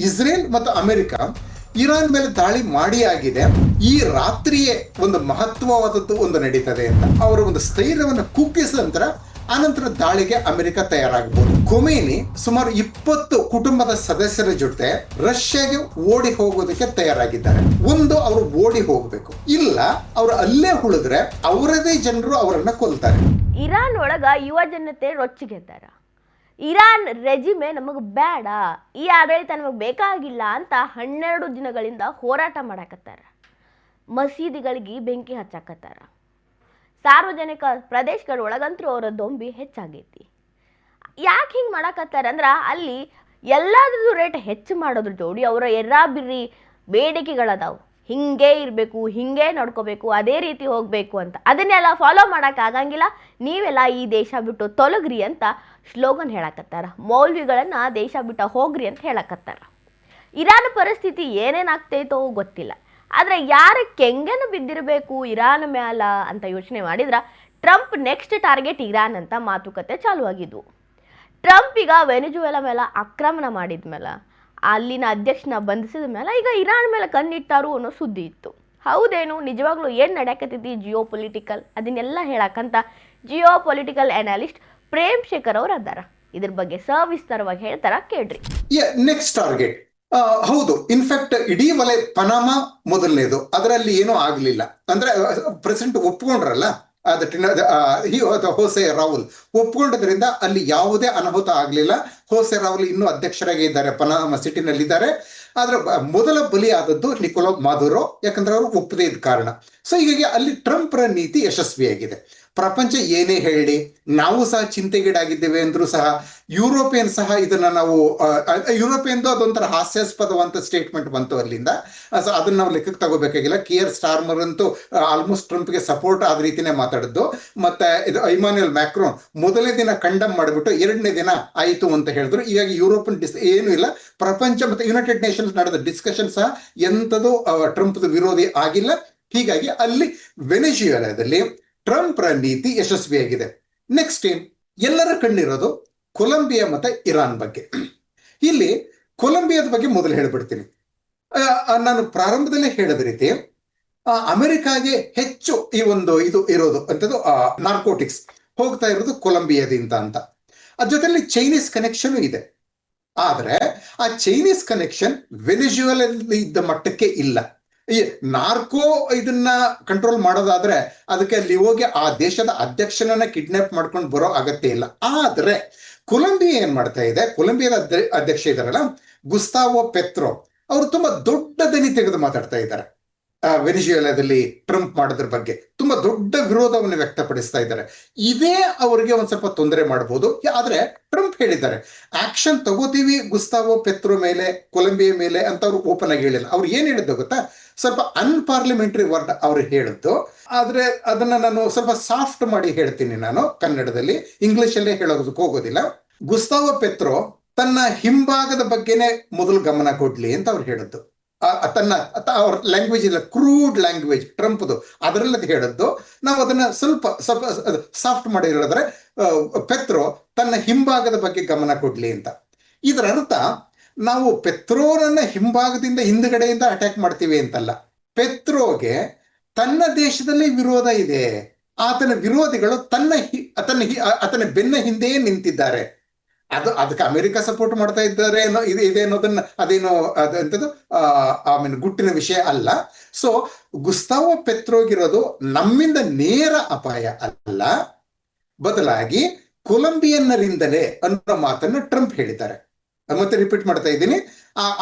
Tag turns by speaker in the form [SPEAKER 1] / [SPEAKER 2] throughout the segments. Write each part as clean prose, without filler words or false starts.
[SPEAKER 1] Israel ಮತ್ತು America Iran ಮೇಲೆ ದಾಳಿ ಮಾಡಿ ಆಗಿದೆ. ಈ ರಾತ್ರಿಯೇ ಒಂದು ಮಹತ್ವವಾದದ್ದು ಒಂದು ನಡೀತದೆ ಅಂತ ಅವರ ಒಂದು ಸ್ಥೈರ್ಯವನ್ನು ಕುಗ್ಗಿಸಿದ ನಂತರ ಆನಂತರ ದಾಳಿಗೆ ಅಮೆರಿಕ ತಯಾರಾಗಬಹುದು. ಖೊಮೇನಿ ಸುಮಾರು 20 ಕುಟುಂಬದ ಸದಸ್ಯರ ಜೊತೆ ರಷ್ಯಾಗೆ ಓಡಿ ಹೋಗೋದಕ್ಕೆ ತಯಾರಾಗಿದ್ದಾರೆ. ಒಂದು ಅವರು ಓಡಿ ಹೋಗಬೇಕು, ಇಲ್ಲ ಅವರು ಅಲ್ಲೇ ಉಳಿದ್ರೆ ಅವರದೇ ಜನರು ಅವರನ್ನ ಕೊಲ್ತಾರೆ.
[SPEAKER 2] ಇರಾನ್ ಒಳಗ ಯುವ ಜನತೆ ರೊಚ್ಚಿಗೆದ್ದಾರ. ಇರಾನ್ ರೆಜಿಮೆ ನಮಗೆ ಬೇಡ, ಈ ಆಡಳಿತ ನಮಗೆ ಬೇಕಾಗಿಲ್ಲ ಅಂತ 12 ದಿನಗಳಿಂದ ಹೋರಾಟ ಮಾಡಕತ್ತಾರ. ಮಸೀದಿಗಳಿಗೆ ಬೆಂಕಿ ಹಚ್ಚಾಕತ್ತಾರ. ಸಾರ್ವಜನಿಕ ಪ್ರದೇಶಗಳೊಳಗಂತೂ ಅವರ ದೊಂಬಿ ಹೆಚ್ಚಾಗೈತಿ. ಯಾಕೆ ಹಿಂಗೆ ಮಾಡಕತ್ತಾರ ಅಂದ್ರೆ ಅಲ್ಲಿ ಎಲ್ಲಾದ್ರದ್ದು ರೇಟ್ ಹೆಚ್ಚು ಮಾಡೋದ್ರ ಜೋಡಿ ಅವರ ಎರ್ರಾಬಿರ್ರಿ ಬೇಡಿಕೆಗಳದಾವು. ಹಿಂಗೆ ಇರಬೇಕು, ಹಿಂಗೆ ನಡ್ಕೋಬೇಕು, ಅದೇ ರೀತಿ ಹೋಗಬೇಕು ಅಂತ. ಅದನ್ನೆಲ್ಲ ಫಾಲೋ ಮಾಡೋಕ್ಕಾಗಂಗಿಲ್ಲ, ನೀವೆಲ್ಲ ಈ ದೇಶ ಬಿಟ್ಟು ತೊಲಗ್ರಿ ಅಂತ ಸ್ಲೋಗನ್ ಹೇಳಕತ್ತಾರ. ಮೌಲ್ವಿಗಳನ್ನು ದೇಶ ಬಿಟ್ಟು ಹೋಗ್ರಿ ಅಂತ ಹೇಳಕತ್ತಾರ. ಇರಾನ್ ಪರಿಸ್ಥಿತಿ ಏನೇನಾಗ್ತೈತೋ ಗೊತ್ತಿಲ್ಲ, ಆದರೆ ಯಾರು ಕೆಂಗನ ಬಿದ್ದಿರಬೇಕು ಇರಾನ್ ಮ್ಯಾಲ ಅಂತ ಯೋಚನೆ ಮಾಡಿದ್ರೆ ಟ್ರಂಪ್ ನೆಕ್ಸ್ಟ್ ಟಾರ್ಗೆಟ್ ಇರಾನ್ ಅಂತ ಮಾತುಕತೆ ಚಾಲು ಆಗಿದ್ವು. ಟ್ರಂಪ್ ಈಗ ವೆನಿಜುವೆಲಾ ಮೇಲೆ ಆಕ್ರಮಣ ಮಾಡಿದ್ಮೇಲೆ, ಅಲ್ಲಿನ ಅಧ್ಯಕ್ಷನ ಬಂಧಿಸಿದ ಮೇಲೆ ಈಗ ಇರಾನ್ ಮೇಲೆ ಕಣ್ಣಿಟ್ಟಾರು ಅನ್ನೋ ಸುದ್ದಿ ಇತ್ತು. ಹೌದೇನು, ನಿಜವಾಗ್ಲೂ ಏನು ನಡೆಯಕತ್ತೈತಿ ಜಿಯೋ ಪೊಲಿಟಿಕಲ್, ಅದನ್ನೆಲ್ಲ ಹೇಳಕ್ಕಂತ ಜಿಯೋ ಪೊಲಿಟಿಕಲ್ ಅನಾಲಿಸ್ಟ್ ಪ್ರೇಮ್ ಶೇಖರ್ ಅವರು ಅದಾರ. ಇದ್ರ ಬಗ್ಗೆ ಸವಿಸ್ತಾರವಾಗಿ ಹೇಳ್ತಾರ, ಕೇಳ್ರಿ.
[SPEAKER 1] ನೆಕ್ಸ್ಟ್ ಟಾರ್ಗೆಟ್ ಹೌದು, ಇನ್ಫ್ಯಾಕ್ಟ್ ಇಡೀ ವಲಯ ಪನಾಮಾ ಮೊದಲನೇದು, ಅದರಲ್ಲಿ ಏನೂ ಆಗ್ಲಿಲ್ಲ. ಅಂದ್ರೆ ಪ್ರೆಸಿಡೆಂಟ್ ಒಪ್ಕೊಂಡ್ರಲ್ಲ, ಹೋಸೆ ರಾಹುಲ್ ಒಪ್ಕೊಂಡದ್ರಿಂದ ಅಲ್ಲಿ ಯಾವುದೇ ಅನಾಹುತ ಆಗಲಿಲ್ಲ. ಹೋಸೆ ರಾಹುಲ್ ಇನ್ನೂ ಅಧ್ಯಕ್ಷರಾಗಿ ಇದ್ದಾರೆ, ಪನಾಮಾ ಸಿಟಿನಲ್ಲಿದ್ದಾರೆ. ಆದ್ರೆ ಮೊದಲ ಬಲಿ ಆದದ್ದು ನಿಕೋಲಾ ಮಾದುರೋ, ಯಾಕಂದ್ರೆ ಅವರು ಒಪ್ಪದೇ ಇದ್ದ ಕಾರಣ. ಸೊ ಹೀಗಾಗಿ ಅಲ್ಲಿ ಟ್ರಂಪ್ರ ನೀತಿ ಯಶಸ್ವಿಯಾಗಿದೆ. ಪ್ರಪಂಚ ಏನೇ ಹೇಳಿ, ನಾವು ಸಹ ಚಿಂತೆಗೀಡಾಗಿದ್ದೇವೆ ಅಂದ್ರೂ ಸಹ ಯುರೋಪಿಯನ್ ಸಹ ಇದನ್ನ ನಾವು ಯುರೋಪಿಯನ್ದು ಅದೊಂಥರ ಹಾಸ್ಯಾಸ್ಪದವಂತ ಸ್ಟೇಟ್ಮೆಂಟ್ ಬಂತು ಅಲ್ಲಿಂದ. ಸೊ ಅದನ್ನ ನಾವು ಲೆಕ್ಕಕ್ಕೆ ತಗೋಬೇಕಾಗಿಲ್ಲ. ಕಿಯರ್ ಸ್ಟಾರ್ಮರ್ ಅಂತೂ ಆಲ್ಮೋಸ್ಟ್ ಟ್ರಂಪ್ಗೆ ಸಪೋರ್ಟ್ ಆದ ರೀತಿನೇ ಮಾತಾಡಿದ್ದು. ಮತ್ತೆ ಇದು ಇಮಾನ್ಯುಯಲ್ ಮ್ಯಾಕ್ರೋನ್ ಮೊದಲನೇ ದಿನ ಕಂಡಮ್ ಮಾಡಿಬಿಟ್ಟು 2ನೇ ದಿನ ಆಯಿತು ಅಂತ ಹೇಳಿದ್ರು. ಹೀಗಾಗಿ ಯುರೋಪಿಯನ್ ಏನೂ ಇಲ್ಲ. ಪ್ರಪಂಚ ಮತ್ತೆ ಯುನೈಟೆಡ್ ನೇಷನ್ಸ್ ನಡೆದ ಡಿಸ್ಕಷನ್ ಸಹ ಎಂಥದ್ದು ಟ್ರಂಪ್ದು ವಿರೋಧಿ ಆಗಿಲ್ಲ. ಹೀಗಾಗಿ ಅಲ್ಲಿ ವೆನೆಜುವೆಲಾದಲ್ಲಿ ಟ್ರಂಪ್ರ ನೀತಿ ಯಶಸ್ವಿಯಾಗಿದೆ. ನೆಕ್ಸ್ಟ್ ಎಲ್ಲರ ಕಣ್ಣಿರೋದು ಕೊಲಂಬಿಯಾ ಮತ್ತೆ ಇರಾನ್ ಬಗ್ಗೆ. ಇಲ್ಲಿ ಕೊಲಂಬಿಯಾದ ಬಗ್ಗೆ ಮೊದಲು ಹೇಳ್ಬಿಡ್ತೀನಿ. ನಾನು ಪ್ರಾರಂಭದಲ್ಲೇ ಹೇಳಿದ ರೀತಿ ಅಮೆರಿಕಾಗೆ ಹೆಚ್ಚು ಈ ಒಂದು ಇದು ಇರೋದು ಅಂತದ್ದು ನಾರ್ಕೋಟಿಕ್ಸ್ ಹೋಗ್ತಾ ಇರೋದು ಕೊಲಂಬಿಯಾದಿಂದ ಅಂತ. ಅದ್ರ ಜೊತೆಲಿ ಚೈನೀಸ್ ಕನೆಕ್ಷನ್ ಇದೆ. ಆದ್ರೆ ಆ ಚೈನೀಸ್ ಕನೆಕ್ಷನ್ ವೆನಿಜುವೆಲಲ್ಲಿ ಇದ್ದ ಮಟ್ಟಕ್ಕೆ ಇಲ್ಲ. ಈ ನಾರ್ಕೋ ಇದನ್ನ ಕಂಟ್ರೋಲ್ ಮಾಡೋದಾದ್ರೆ ಅದಕ್ಕೆ ಅಲ್ಲಿ ಹೋಗಿ ಆ ದೇಶದ ಅಧ್ಯಕ್ಷನನ್ನ ಕಿಡ್ನಾಪ್ ಮಾಡ್ಕೊಂಡು ಬರೋ ಅಗತ್ಯ ಇಲ್ಲ. ಆದ್ರೆ ಕೊಲಂಬಿಯಾ ಏನ್ ಮಾಡ್ತಾ ಇದೆ, ಕೊಲಂಬಿಯಾದ ಅಧ್ಯಕ್ಷ ಇದಾರಲ್ಲ ಗುಸ್ತಾವೋ ಪೆತ್ರೋ, ಅವರು ತುಂಬಾ ದೊಡ್ಡ ದನಿ ತೆಗೆದು ಮಾತಾಡ್ತಾ ಇದ್ದಾರೆ. ವೆನಿಜುವೆಲಾದಲ್ಲಿ ಟ್ರಂಪ್ ಮಾಡೋದ್ರ ಬಗ್ಗೆ ತುಂಬಾ ದೊಡ್ಡ ವಿರೋಧವನ್ನು ವ್ಯಕ್ತಪಡಿಸ್ತಾ ಇದ್ದಾರೆ. ಇದೇ ಅವರಿಗೆ ಒಂದ್ ಸ್ವಲ್ಪ ತೊಂದರೆ ಮಾಡಬಹುದು. ಆದ್ರೆ ಟ್ರಂಪ್ ಹೇಳಿದ್ದಾರೆ ಆಕ್ಷನ್ ತಗೋತೀವಿ ಗುಸ್ತಾವೋ ಪೆತ್ರೋ ಮೇಲೆ, ಕೊಲಂಬಿಯಾ ಮೇಲೆ ಅಂತ ಅವ್ರು ಓಪನ್ ಆಗಿ ಹೇಳಿಲ್ಲ. ಅವ್ರು ಏನ್ ಹೇಳಿದ್ದು ಗೊತ್ತಾ, ಸ್ವಲ್ಪ ಅನ್ಪಾರ್ಲಿಮೆಂಟರಿ ವರ್ಡ್ ಅವ್ರು ಹೇಳಿದ್ದು. ಆದ್ರೆ ಅದನ್ನ ನಾನು ಸ್ವಲ್ಪ ಸಾಫ್ಟ್ ಮಾಡಿ ಹೇಳ್ತೀನಿ, ನಾನು ಕನ್ನಡದಲ್ಲಿ, ಇಂಗ್ಲಿಷ್ ಅಲ್ಲೇ ಹೇಳೋದಕ್ಕೆ ಹೋಗೋದಿಲ್ಲ. ಗುಸ್ತಾವೋ ಪೆತ್ರೋ ತನ್ನ ಹಿಂಭಾಗದ ಬಗ್ಗೆನೆ ಮೊದಲು ಗಮನ ಕೊಡ್ಲಿ ಅಂತ ಅವ್ರು ಹೇಳಿದ್ದು. ಅವ್ರ ಲ್ಯಾಂಗ್ವೇಜ್ ಇಲ್ಲ, ಕ್ರೂಡ್ ಲ್ಯಾಂಗ್ವೇಜ್ ಟ್ರಂಪ್ದು, ಅದರಲ್ಲಿ ಹೇಳಿದ್ದು. ನಾವು ಅದನ್ನ ಸ್ವಲ್ಪ ಸಾಫ್ಟ್ ಮಾಡಿ ಹೇಳಿದ್ರೆ ಪೆತ್ರೋ ತನ್ನ ಹಿಂಭಾಗದ ಬಗ್ಗೆ ಗಮನ ಕೊಡ್ಲಿ ಅಂತ. ಇದರ ಅರ್ಥ ನಾವು ಪೆತ್ರೋರನ್ನ ಹಿಂಭಾಗದಿಂದ ಹಿಂದ್ಗಡೆಯಿಂದ ಅಟ್ಯಾಕ್ ಮಾಡ್ತೀವಿ ಅಂತಲ್ಲ. ಪೆತ್ರೋಗೆ ತನ್ನ ದೇಶದಲ್ಲಿ ವಿರೋಧ ಇದೆ. ಆತನ ವಿರೋಧಿಗಳು ಆತನ ಬೆನ್ನ ಹಿಂದೆಯೇ ನಿಂತಿದ್ದಾರೆ. ಅದಕ್ಕೆ ಅಮೆರಿಕ ಸಪೋರ್ಟ್ ಮಾಡ್ತಾ ಇದ್ದಾರೆ ಇದೆ ಅನ್ನೋದನ್ನ ಅದೇನೋ ಅದಂತದ್ದು ಗುಟ್ಟಿನ ವಿಷಯ ಅಲ್ಲ. ಸೊ ಗುಸ್ತಾವೋ ಪೆತ್ರೋಗಿರೋದು ನಮ್ಮಿಂದ ನೇರ ಅಪಾಯ ಅಲ್ಲ, ಬದಲಾಗಿ ಕೊಲಂಬಿಯನ್ನರಿಂದಲೇ ಅನ್ನೋ ಮಾತನ್ನ ಟ್ರಂಪ್ ಹೇಳಿದ್ದಾರೆ. ಮತ್ತೆ ರಿಪೀಟ್ ಮಾಡ್ತಾ ಇದ್ದೀನಿ,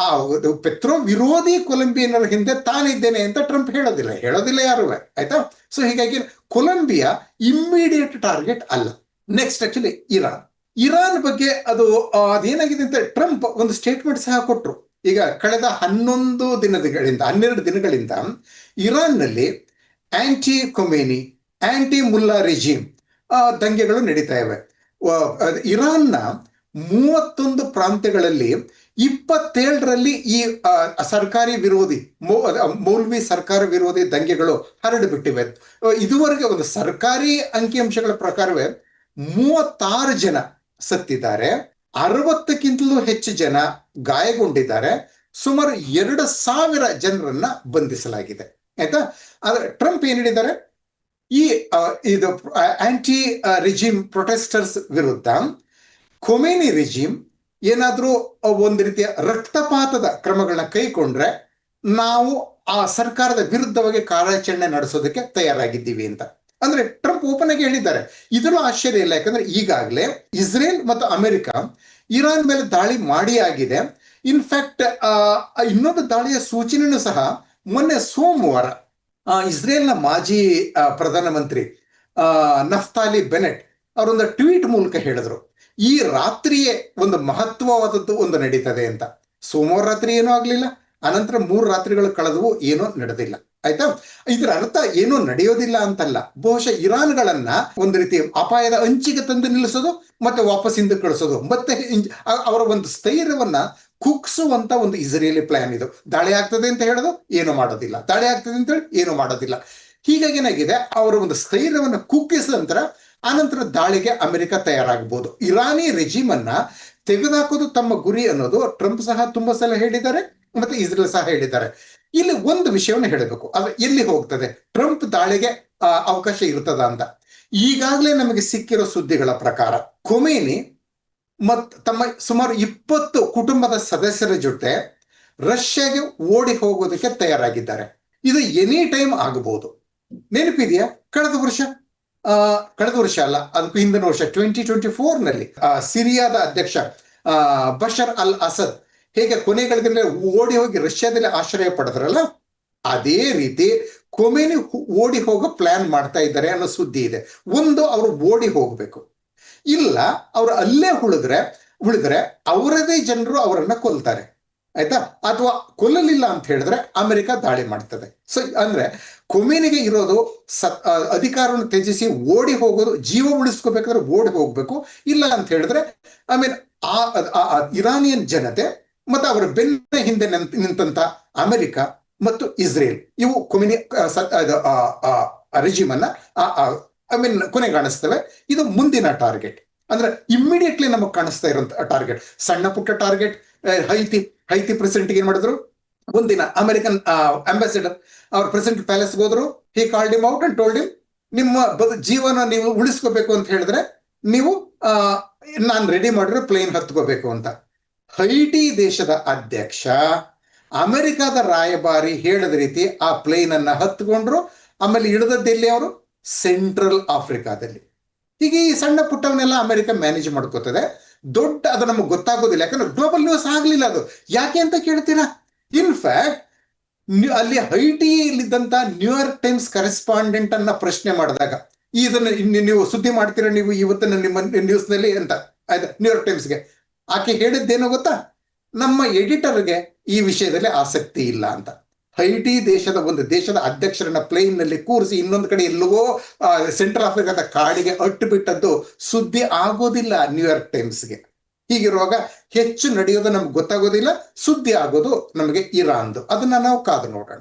[SPEAKER 1] ಪೆತ್ರೋ ವಿರೋಧಿ ಕೊಲಂಬಿಯನ್ನರ ಹಿಂದೆ ತಾನಿದ್ದೇನೆ ಅಂತ ಟ್ರಂಪ್ ಹೇಳೋದಿಲ್ಲ ಯಾರು, ಆಯ್ತಾ. ಸೊ ಹೀಗಾಗಿ ಕೊಲಂಬಿಯಾ ಇಮ್ಮಿಡಿಯೇಟ್ ಟಾರ್ಗೆಟ್ ಅಲ್ಲ. ನೆಕ್ಸ್ಟ್ ಆಕ್ಚುಲಿ ಇರಾನ್ ಬಗ್ಗೆ ಅದೇನಾಗಿದೆ ಅಂತ ಟ್ರಂಪ್ ಒಂದು ಸ್ಟೇಟ್ಮೆಂಟ್ ಸಹ ಕೊಟ್ಟರು. ಈಗ ಕಳೆದ 12 ದಿನಗಳಿಂದ ಇರಾನ್ನಲ್ಲಿ ಆಂಟಿ ಖೊಮೇನಿ, ಆಂಟಿ ಮುಲ್ಲಾ ರೆಜಿಮ್ ದಂಗೆಗಳು ನಡೀತಾ ಇವೆ. ಇರಾನ್ನ 31 ಪ್ರಾಂತ್ಯಗಳಲ್ಲಿ 27ರಲ್ಲಿ ಈ ಸರ್ಕಾರಿ ವಿರೋಧಿ ಮೌಲ್ವಿ ಸರ್ಕಾರ ವಿರೋಧಿ ದಂಗೆಗಳು ಹರಡಿಬಿಟ್ಟಿವೆ. ಇದುವರೆಗೆ ಒಂದು ಸರ್ಕಾರಿ ಅಂಕಿಅಂಶಗಳ ಪ್ರಕಾರವೇ 36 ಜನ ಸತ್ತಿದ್ದಾರೆ, 60ಕ್ಕಿಂತಲೂ ಹೆಚ್ಚು ಜನ ಗಾಯಗೊಂಡಿದ್ದಾರೆ. ಸುಮಾರು 2,000 ಜನರನ್ನ ಬಂಧಿಸಲಾಗಿದೆ. ಆಯ್ತಾ. ಆದ್ರೆ ಟ್ರಂಪ್ ಏನ್ ಹೇಳಿದ್ದಾರೆ, ಈ ಇದು ಆಂಟಿ ರಿಜಿಮ್ ಪ್ರೊಟೆಸ್ಟರ್ಸ್ ವಿರುದ್ಧ ಖೊಮೇನಿ ರಿಜಿಮ್ ಏನಾದ್ರೂ ಒಂದು ರೀತಿಯ ರಕ್ತಪಾತದ ಕ್ರಮಗಳನ್ನ ಕೈಗೊಂಡ್ರೆ ನಾವು ಆ ಸರ್ಕಾರದ ವಿರುದ್ಧವಾಗಿ ಕಾರ್ಯಾಚರಣೆ ನಡೆಸೋದಕ್ಕೆ ತಯಾರಾಗಿದ್ದೀವಿ ಅಂತ. ಅಂದ್ರೆ ಟ್ರಂಪ್ ಓಪನ್ ಆಗಿ ಹೇಳಿದ್ದಾರೆ. ಇದರಲ್ಲೂ ಆಶ್ಚರ್ಯ ಇಲ್ಲ, ಯಾಕಂದ್ರೆ ಈಗಾಗಲೇ ಇಸ್ರೇಲ್ ಮತ್ತು ಅಮೆರಿಕ ಇರಾನ್ ಮೇಲೆ ದಾಳಿ ಮಾಡಿ ಆಗಿದೆ. ಇನ್ಫ್ಯಾಕ್ಟ್ ಇನ್ನೊಂದು ದಾಳಿಯ ಸೂಚನೆಯೂ ಸಹ ಮೊನ್ನೆ ಸೋಮವಾರ ಇಸ್ರೇಲ್ನ ಮಾಜಿ ಪ್ರಧಾನಮಂತ್ರಿ ನಫ್ತಾಲಿ ಬೆನೆಟ್ ಅವರೊಂದು ಟ್ವೀಟ್ ಮೂಲಕ ಹೇಳಿದ್ರು, ಈ ರಾತ್ರಿಯೇ ಒಂದು ಮಹತ್ವವಾದದ್ದು ಒಂದು ನಡೀತದೆ ಅಂತ. ಸೋಮವಾರ ರಾತ್ರಿ ಏನೂ ಆಗ್ಲಿಲ್ಲ, ಅನಂತರ 3 ರಾತ್ರಿಗಳು ಕಳೆದವು, ಏನೂ ನಡೆದಿಲ್ಲ. ಆಯ್ತಾ. ಇದರ ಅರ್ಥ ಏನೂ ನಡೆಯೋದಿಲ್ಲ ಅಂತಲ್ಲ, ಬಹುಶಃ ಇರಾನ್ಗಳನ್ನ ಒಂದು ರೀತಿ ಅಪಾಯದ ಅಂಚಿಗೆ ತಂದು ನಿಲ್ಲಿಸೋದು ಮತ್ತೆ ವಾಪಸ್ ಹಿಂದೆ ಕಳಿಸೋದು, ಮತ್ತೆ ಅವರ ಒಂದು ಸ್ಥೈರ್ಯವನ್ನ ಕುಗ್ಸುವಂತ ಒಂದು ಇಸ್ರೇಲಿ ಪ್ಲಾನ್ ಇದು. ದಾಳಿ ಆಗ್ತದೆ ಅಂತ ಹೇಳೋದು, ಏನು ಮಾಡೋದಿಲ್ಲ, ದಾಳಿ ಆಗ್ತದೆ ಅಂತ ಹೇಳಿ ಏನು ಮಾಡೋದಿಲ್ಲ. ಹೀಗಾಗಿ ಏನಾಗಿದೆ, ಅವರ ಒಂದು ಸ್ಥೈರ್ಯವನ್ನು ಕುಗ್ಗಿಸಿದ ನಂತರ ಆನಂತರ ದಾಳಿಗೆ ಅಮೆರಿಕ ತಯಾರಾಗಬಹುದು. ಇರಾನಿ ರೆಜಿಮ್ ಅನ್ನ ತೆಗೆದುಹಾಕೋದು ತಮ್ಮ ಗುರಿ ಅನ್ನೋದು ಟ್ರಂಪ್ ಸಹ ತುಂಬಾ ಸಲ ಹೇಳಿದ್ದಾರೆ, ಮತ್ತೆ ಇಸ್ರೇಲ್ ಸಹ ಹೇಳಿದ್ದಾರೆ. ಇಲ್ಲಿ ಒಂದು ವಿಷಯವನ್ನು ಹೇಳಬೇಕು, ಅದು ಎಲ್ಲಿ ಹೋಗ್ತದೆ, ಟ್ರಂಪ್ ದಾಳಿಗೆ ಅವಕಾಶ ಇರ್ತದ ಅಂತ. ಈಗಾಗಲೇ ನಮಗೆ ಸಿಕ್ಕಿರೋ ಸುದ್ದಿಗಳ ಪ್ರಕಾರ ಖೊಮೇನಿ ತಮ್ಮ ಸುಮಾರು 20 ಕುಟುಂಬದ ಸದಸ್ಯರ ಜೊತೆ ರಷ್ಯಾಗೆ ಓಡಿ ಹೋಗೋದಕ್ಕೆ ತಯಾರಾಗಿದ್ದಾರೆ. ಇದು ಎನಿ ಟೈಮ್ ಆಗಬಹುದು. ನೆನಪಿದೆಯಾ, ಕಳೆದ ವರ್ಷ ಅಲ್ಲ, ಅದಕ್ಕೂ ಹಿಂದಿನ ವರ್ಷ 2024ನಲ್ಲಿ ಸಿರಿಯಾದ ಅಧ್ಯಕ್ಷ ಬಶರ್ ಅಲ್ ಅಸದ್ ಹೇಗೆ ಕೊನೆಗಳಿಗೆಲ್ಲ ಓಡಿ ಹೋಗಿ ರಷ್ಯಾದಲ್ಲಿ ಆಶ್ರಯ ಪಡೆದ್ರಲ್ಲ, ಅದೇ ರೀತಿ ಖೊಮೇನಿ ಓಡಿ ಹೋಗೋ ಪ್ಲಾನ್ ಮಾಡ್ತಾ ಇದ್ದಾರೆ ಅನ್ನೋ ಸುದ್ದಿ ಇದೆ. ಒಂದು, ಅವರು ಓಡಿ ಹೋಗ್ಬೇಕು, ಇಲ್ಲ ಅವರು ಅಲ್ಲೇ ಉಳಿದ್ರೆ ಅವರದೇ ಜನರು ಅವರನ್ನ ಕೊಲ್ತಾರೆ. ಆಯ್ತಾ. ಅಥವಾ ಕೊಲ್ಲಲಿಲ್ಲ ಅಂತ ಹೇಳಿದ್ರೆ ಅಮೆರಿಕ ದಾಳಿ ಮಾಡ್ತದೆ. ಸೊ ಅಂದ್ರೆ ಖೊಮೇನಿಗೆ ಇರೋದು ಅಧಿಕಾರವನ್ನು ತ್ಯಜಿಸಿ ಓಡಿ ಹೋಗೋದು, ಜೀವ ಉಳಿಸ್ಕೋಬೇಕಾದ್ರೆ ಓಡಿ ಹೋಗ್ಬೇಕು, ಇಲ್ಲ ಅಂತ ಹೇಳಿದ್ರೆ ಇರಾನಿಯನ್ ಜನತೆ ಮತ್ತು ಅವರ ಬೆನ್ನ ಹಿಂದೆ ನಿಂತ ಅಮೆರಿಕ ಮತ್ತು ಇಸ್ರೇಲ್, ಇವು ಖೊಮೇನಿ ರೆಜಿಮ್ ಅನ್ನ ಕೊನೆಗಾಣಿಸ್ತವೆ. ಇದು ಮುಂದಿನ ಟಾರ್ಗೆಟ್, ಅಂದ್ರೆ ಇಮ್ಮಿಡಿಯೇಟ್ಲಿ ನಮಗೆ ಕಾಣಿಸ್ತಾ ಇರುವಂತ ಟಾರ್ಗೆಟ್. ಸಣ್ಣ ಪುಟ್ಟ ಟಾರ್ಗೆಟ್. ಹೈತಿ ಪ್ರೆಸಿಡೆಂಟ್ಗೆ ಏನ್ ಮಾಡಿದ್ರು, ಒಂದಿನ ಅಮೆರಿಕನ್ ಅಂಬಾಸಿಡರ್ ಅವ್ರ ಪ್ರೆಸಿಡೆಂಟ್ ಪ್ಯಾಲೇಸ್ಗೆ ಹೋದ್ರು. He called him out and told him, ನಿಮ್ಮ ಜೀವನ ನೀವು ಉಳಿಸ್ಕೋಬೇಕು ಅಂತ ಹೇಳಿದ್ರೆ ನೀವು ನಾನು ರೆಡಿ ಮಾಡಿದ್ರೆ ಪ್ಲೇನ್ ಹತ್ಕೋಬೇಕು ಅಂತ. ಹೈಟಿ ದೇಶದ ಅಧ್ಯಕ್ಷ ಅಮೆರಿಕದ ರಾಯಭಾರಿ ಹೇಳಿದ ರೀತಿ ಆ ಪ್ಲೇನ್ ಅನ್ನ ಹತ್ಕೊಂಡ್ರು. ಆಮೇಲೆ ಇಳಿದದ್ದೆಲ್ಲಿ, ಅವರು ಸೆಂಟ್ರಲ್ ಆಫ್ರಿಕಾದಲ್ಲಿ. ಹೀಗೆ ಈ ಸಣ್ಣ ಪುಟ್ಟವನ್ನೆಲ್ಲ ಅಮೆರಿಕ ಮ್ಯಾನೇಜ್ ಮಾಡ್ಕೋತದೆ. ದೊಡ್ಡ ಅದು ನಮಗೆ ಗೊತ್ತಾಗೋದಿಲ್ಲ, ಯಾಕಂದ್ರೆ ಗ್ಲೋಬಲ್ ನ್ಯೂಸ್ ಆಗ್ಲಿಲ್ಲ ಅದು. ಯಾಕೆ ಅಂತ ಕೇಳ್ತೀರಾ, ಇನ್ಫ್ಯಾಕ್ಟ್ ಅಲ್ಲಿ ಹೈಟಿಯಲ್ಲಿದ್ದಂತ ನ್ಯೂಯಾರ್ಕ್ ಟೈಮ್ಸ್ ಕರೆಸ್ಪಾಂಡೆಂಟ್ ಅನ್ನ ಪ್ರಶ್ನೆ ಮಾಡಿದಾಗ, ಇದನ್ನ ನೀವು ಸುದ್ದಿ ಮಾಡ್ತೀರಾ ನೀವು ಇವತ್ತಿನ ನಿಮ್ಮ ನ್ಯೂಸ್ ನಲ್ಲಿ ಅಂತ, ಆಯ್ತಾ, ನ್ಯೂಯಾರ್ಕ್ ಟೈಮ್ಸ್ಗೆ ಆಕೆ ಹೇಳಿದ್ದೇನೋ ಗೊತ್ತಾ, ನಮ್ಮ ಎಡಿಟರ್ಗೆ ಈ ವಿಷಯದಲ್ಲಿ ಆಸಕ್ತಿ ಇಲ್ಲ ಅಂತ. ಹೈಟಿ ದೇಶದ ಅಧ್ಯಕ್ಷರನ್ನ ಪ್ಲೇನ್ ನಲ್ಲಿ ಕೂರಿಸಿ ಇನ್ನೊಂದು ಕಡೆ ಎಲ್ಲವೋ ಸೆಂಟ್ರಲ್ ಆಫ್ರಿಕಾದ ಕಾಡಿಗೆ ಅಟ್ಟು ಬಿಟ್ಟದ್ದು ಸುದ್ದಿ ಆಗೋದಿಲ್ಲ ನ್ಯೂಯಾರ್ಕ್ ಟೈಮ್ಸ್ಗೆ. ಹೀಗಿರುವಾಗ ಹೆಚ್ಚು ನಡೆಯೋದು ನಮ್ಗೆ ಗೊತ್ತಾಗೋದಿಲ್ಲ, ಸುದ್ದಿ ಆಗೋದು ನಮಗೆ ಇರಾನ್ದು. ಅದನ್ನ ನಾವು ಕಾದು ನೋಡೋಣ.